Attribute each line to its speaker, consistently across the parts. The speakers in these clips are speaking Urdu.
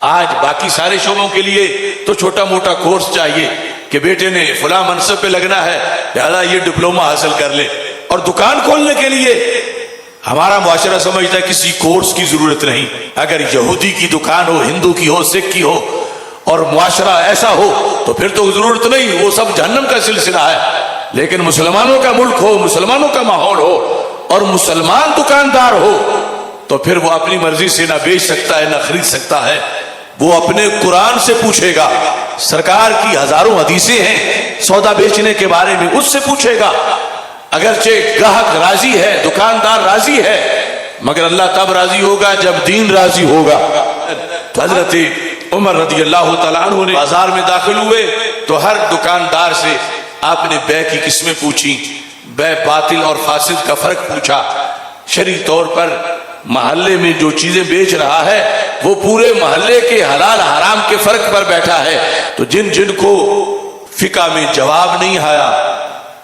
Speaker 1: آج باقی سارے شعبوں کے لیے تو چھوٹا موٹا کورس چاہیے کہ بیٹے نے فلاں منصب پہ لگنا ہے لہذا یہ ڈپلوما حاصل کر لے، اور دکان کھولنے کے لیے ہمارا معاشرہ سمجھتا ہے کسی کورس کی ضرورت نہیں۔ اگر یہودی کی دکان ہو، ہندو کی ہو، سکھ کی ہو اور معاشرہ ایسا ہو تو پھر تو ضرورت نہیں، وہ سب جہنم کا سلسلہ ہے۔ لیکن مسلمانوں کا ملک ہو، مسلمانوں کا ماحول ہو اور مسلمان دکاندار ہو تو پھر وہ اپنی مرضی سے نہ بیچ سکتا ہے نہ خرید سکتا ہے، وہ اپنے قرآن سے پوچھے گا۔ سرکار کی ہزاروں حدیثیں ہیں سودا بیچنے کے بارے میں، اس سے پوچھے گا۔ اگرچہ گاہک راضی ہے، دکاندار راضی ہے، مگر اللہ تب راضی ہوگا جب دین راضی ہوگا۔ تو حضرت عمر رضی اللہ تعالیٰ عنہ نے بازار میں داخل ہوئے تو ہر دکاندار سے آپ نے بے کی قسمیں پوچھی، بے باطل اور فاسد کا فرق پوچھا۔ شرعی طور پر محلے میں جو چیزیں بیچ رہا ہے وہ پورے محلے کے حلال حرام کے فرق پر بیٹھا ہے۔ تو جن کو فقہ میں جواب نہیں آیا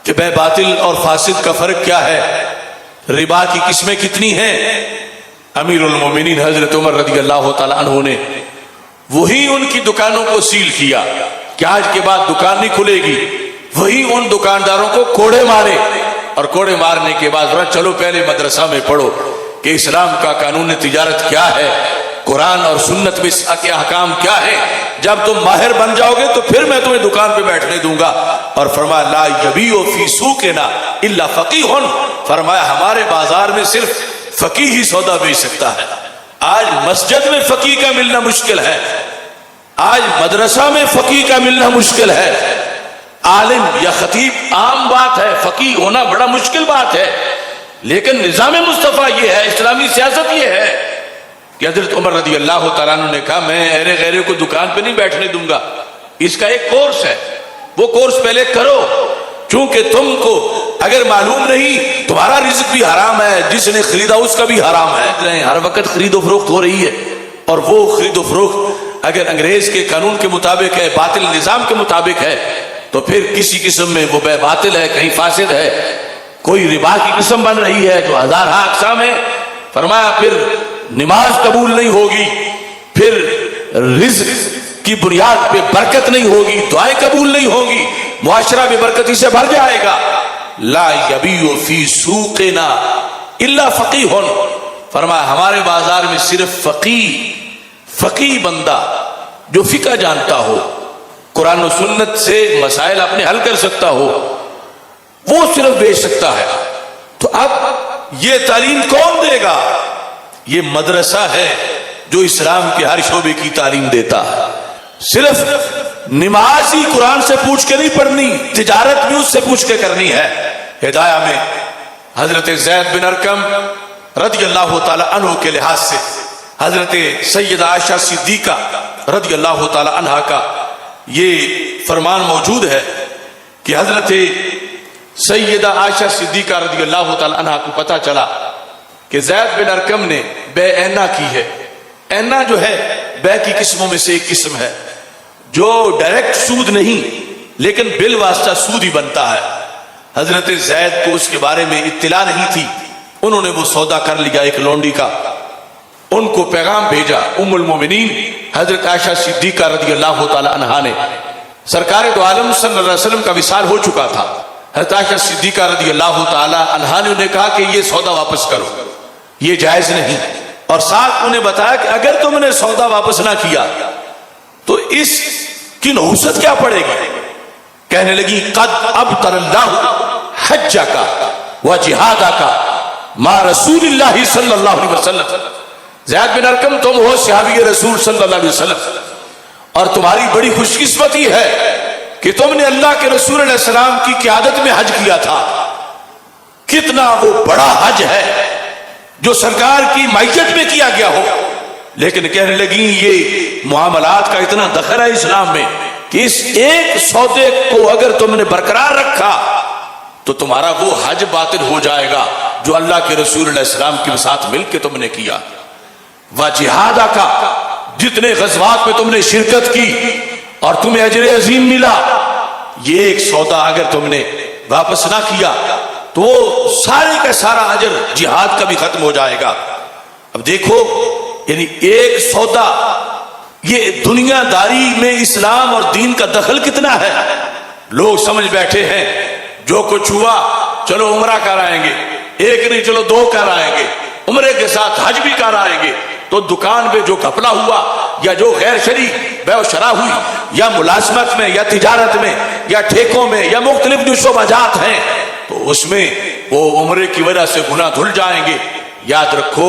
Speaker 1: کہ بے باطل اور فاسد کا فرق کیا ہے، ربا کی قسمیں کتنی ہیں، امیر المومنین حضرت عمر رضی اللہ تعالیٰ عنہ نے وہی ان کی دکانوں کو سیل کیا کہ آج کے بعد دکان نہیں کھلے گی۔ وہی ان دکانداروں کو کوڑے مارے، اور کوڑے مارنے کے بعد چلو پہلے مدرسہ میں پڑھو کہ اسلام کا قانون تجارت کیا ہے، قرآن اور سنت میں اس کے احکام کیا ہے۔ جب تم ماہر بن جاؤ گے تو پھر میں تمہیں دکان پہ بیٹھنے دوں گا۔ اور فرمایا لا یبیع فی سوقنا الا فقیہ، فرمایا ہمارے بازار میں صرف فقیہ ہی سودا بیچ سکتا ہے۔ آج مسجد میں فقیہ کا ملنا مشکل ہے، آج مدرسہ میں فقیہ کا ملنا مشکل ہے۔ عالم یا خطیب عام بات ہے، فقیہ ہونا بڑا مشکل بات ہے، لیکن نظام مصطفیٰ یہ ہے، اسلامی سیاست یہ ہے کہ حضرت عمر رضی اللہ تعالیٰ عنہ نے کہا میں اہل غیرے کو دکان پہ نہیں بیٹھنے دوں گا، اس کا ایک کورس ہے، وہ کورس پہلے کرو، چونکہ تم کو اگر معلوم نہیں تمہارا رزق بھی حرام ہے، جس نے خریدا اس کا بھی حرام ہے۔ ہر وقت خرید و فروخت ہو رہی ہے، اور وہ خرید و فروخت اگر انگریز کے قانون کے مطابق ہے، باطل نظام کے مطابق ہے تو پھر کسی قسم میں وہ بے باطل ہے، کہیں فاسد ہے، کوئی ربا کی قسم بن رہی ہے جو ہزارہ اقسام ہے۔ فرمایا پھر نماز قبول نہیں ہوگی، پھر رزق کی بنیاد پہ برکت نہیں ہوگی، دعائیں قبول نہیں ہوگی، معاشرہ بے برکتی سے بھر جائے گا۔ لا یبیع فی سوقنا الا فقیہ، فرمایا ہمارے بازار میں صرف فقیہ بندہ جو فقہ جانتا ہو، قرآن و سنت سے مسائل اپنے حل کر سکتا ہو، وہ صرف بیچ سکتا ہے۔ تو اب یہ تعلیم کون دے گا؟ یہ مدرسہ ہے جو اسلام کے ہر شعبے کی تعلیم دیتا ہے۔ صرف نماز ہی قرآن سے پوچھ کے نہیں پڑھنی، تجارت بھی اس سے پوچھ کے کرنی ہے۔ ہدایہ میں حضرت زید بن ارقم رضی اللہ تعالی عنہ کے لحاظ سے حضرت سیدہ عائشہ صدیقہ رضی اللہ تعالی عنہ کا یہ فرمان موجود ہے کہ حضرت سیدہ عائشہ صدیقہ رضی اللہ تعالی عنہ کو پتہ چلا کہ زید بن ارقم نے بے اینا کی ہے۔ اینا جو ہے بے کی قسموں میں سے ایک قسم ہے جو ڈائریکٹ سود نہیں لیکن بالواسطہ سود ہی بنتا ہے۔ حضرت زید کو اس کے بارے میں اطلاع نہیں تھی، انہوں نے وہ سودا کر لیا ایک لونڈی کا، ان کو پیغام بھیجا ام المومنین حضرت عائشہ صدیقہ رضی اللہ تعالی عنہا نے۔ سرکار دو عالم صلی اللہ علیہ وسلم کا وصال ہو چکا تھا، حضرت عائشہ صدیقہ رضی اللہ تعالی عنہا نے انہیں کہا کہ یہ سودا واپس کرو، یہ جائز نہیں، اور ساتھ انہیں بتایا کہ اگر تم نے سودا واپس نہ کیا تو اس کی نحوست کیا پڑے گی؟ کہنے لگی قد ابطل اللہ حجک و جہادک مع رسول اللہ صلی اللہ علیہ وسلم۔ زید بن ارقم تم ہو صحابی رسول صلی اللہ علیہ وسلم، اور تمہاری بڑی خوش قسمتی ہے کہ تم نے اللہ کے رسول علیہ السلام کی قیادت میں حج کیا تھا۔ کتنا وہ بڑا حج ہے جو سرکار کی معیت میں کیا گیا ہو، لیکن کہنے لگی یہ معاملات کا اتنا دخل ہے اسلام میں کہ اس ایک سودے کو اگر تم نے برقرار رکھا تو تمہارا وہ حج باطل ہو جائے گا جو اللہ کے رسول علیہ السلام کے ساتھ مل کے تم نے کیا۔ وجہادہ کا جتنے غزوات میں تم نے شرکت کی اور تمہیں اجر عظیم ملا، یہ ایک سودا اگر تم نے واپس نہ کیا تو وہ سارے کا سارا اجر جہاد کا بھی ختم ہو جائے گا۔ اب دیکھو یعنی ایک سودا یہ دنیا داری میں اسلام اور دین کا دخل کتنا ہے؟ لوگ سمجھ بیٹھے ہیں جو کچھ ہوا چلو عمرہ کر آئیں گے، ایک نہیں چلو 2 کر آئیں گے، عمرے کے ساتھ حج بھی کر آئیں گے، تو دکان پہ جو گھپلا ہوا یا جو غیر شرعی بیع و شرا ہوئی یا ملازمت میں یا تجارت میں یا ٹھیکوں میں یا مختلف جو شعبہ جات ہیں، تو اس میں وہ عمرے کی وجہ سے گناہ دھل جائیں گے۔ یاد رکھو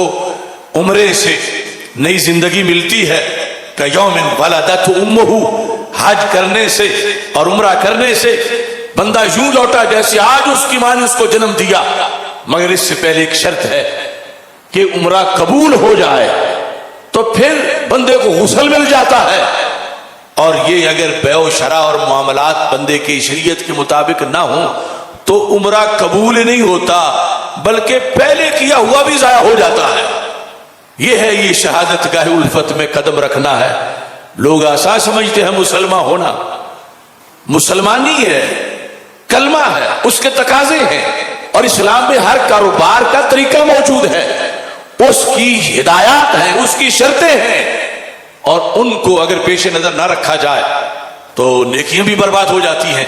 Speaker 1: عمرے سے نئی زندگی ملتی ہے کہ یوم ولدت امہ، حج کرنے سے اور عمرہ کرنے سے بندہ یوں لوٹا جیسے آج اس کی ماں نے اس کو جنم دیا، مگر اس سے پہلے ایک شرط ہے کہ عمرہ قبول ہو جائے تو پھر بندے کو غسل مل جاتا ہے۔ اور یہ اگر بیع و شرع اور معاملات بندے کی شریعت کے مطابق نہ ہوں تو عمرہ قبول نہیں ہوتا، بلکہ پہلے کیا ہوا بھی ضائع ہو جاتا ہے۔ یہ ہے یہ شہادت گاہ الفت میں قدم رکھنا ہے۔ لوگ آسان سمجھتے ہیں مسلمان ہونا، مسلمانی ہے، کلمہ ہے، اس کے تقاضے ہیں، اور اسلام میں ہر کاروبار کا طریقہ موجود ہے، اس کی ہدایات ہیں، اس کی شرطیں ہیں، اور ان کو اگر پیش نظر نہ رکھا جائے تو نیکیاں بھی برباد ہو جاتی ہیں۔